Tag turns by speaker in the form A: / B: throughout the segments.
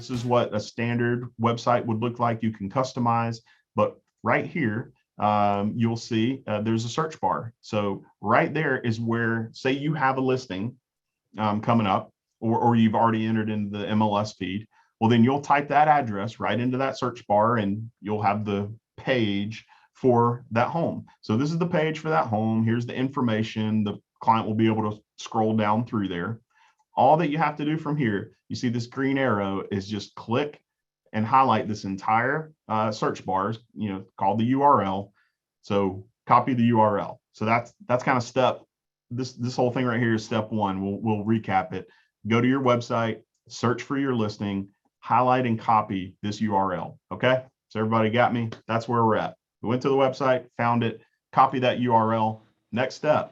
A: this is what a standard website would look like. You can customize, but right here, you'll see there's a search bar. So right there is where, say you have a listing coming up, or you've already entered into the MLS feed. Well, then you'll type that address right into that search bar and you'll have the page for that home. So this is the page for that home. Here's the information. The client will be able to scroll down through there. All that you have to do from here, you see this green arrow, is just click and highlight this entire search bar, called the URL. So copy the URL. So that's kind of step, this whole thing right here is step one. We'll recap it. Go to your website, search for your listing, highlight and copy this URL. Okay, so everybody got me? That's where we're at. We went to the website, found it, copy that URL. Next step.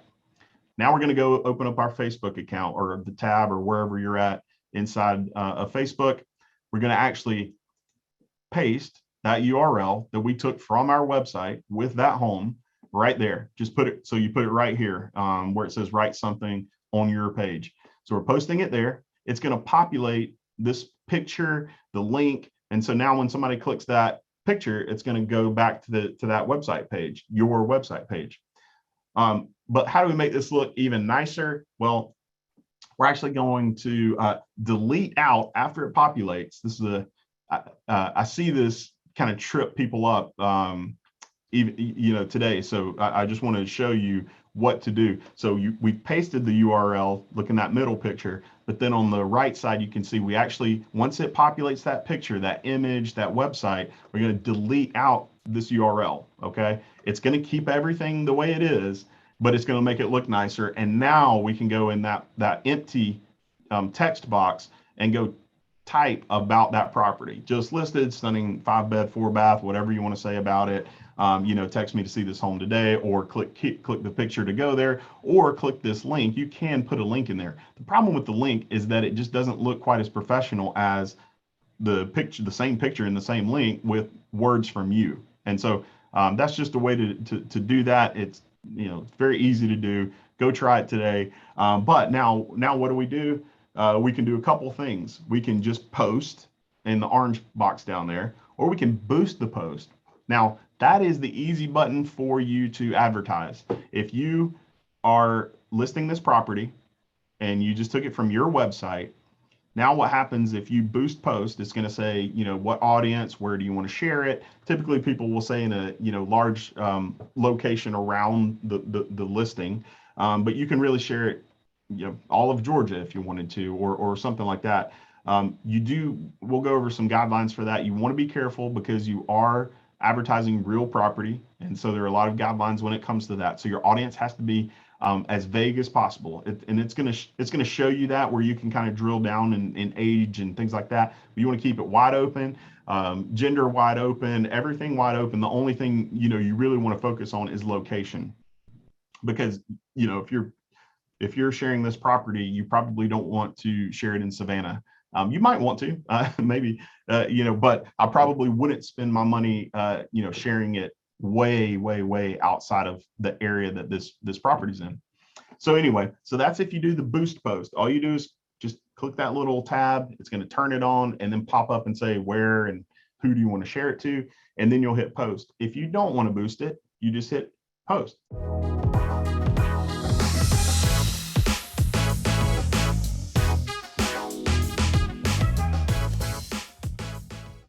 A: Now we're going to go open up our Facebook account or the tab or wherever you're at inside of Facebook. We're going to actually paste that URL that we took from our website with that home right there. Just put it, so you put it right here where it says write something on your page. So we're posting it there. It's going to populate this picture, the link. And so now when somebody clicks that picture, it's going to go back to that website page, your website page. But how do we make this look even nicer? Well, we're actually going to delete out after it populates. This is I see this kind of trip people up even today. So I just want to show you what to do. So we pasted the URL, look in that middle picture, but then on the right side, you can see we actually, once it populates that picture, that image, that website, we're going to delete out this URL. Okay. It's going to keep everything the way it is, but it's going to make it look nicer. And now we can go in that empty text box and go type about that property. Just listed, stunning 5-bed, 4-bath, whatever you want to say about it. Text me to see this home today, or click the picture to go there, or click this link. You can put a link in there. The problem with the link is that it just doesn't look quite as professional as the picture, the same picture in the same link with words from you. And so that's just a way to do that. It's very easy to do. Go try it today. But now what do? We can do a couple things. We can just post in the orange box down there, or we can boost the post. Now, that is the easy button for you to advertise. If you are listing this property and you just took it from your website, now what happens if you boost post, it's going to say, what audience, where do you want to share it? Typically people will say in a, large location around the listing, but you can really share it, all of Georgia if you wanted to, or something like that. We'll go over some guidelines for that. You want to be careful because you are advertising real property. And so there are a lot of guidelines when it comes to that. So your audience has to be as vague as possible. And it's going to show you that, where you can kind of drill down in age and things like that. But you want to keep it wide open, gender wide open, everything wide open. The only thing, you really want to focus on is location, because, if you're sharing this property, you probably don't want to share it in Savannah. You might want to, maybe, but I probably wouldn't spend my money, sharing it way outside of the area that this property's in. So anyway, so that's if you do the boost post. All you do is just click that little tab. It's going to turn it on and then pop up and say where and who do you want to share it to, and then you'll hit post. If you don't want to boost it, you just hit post.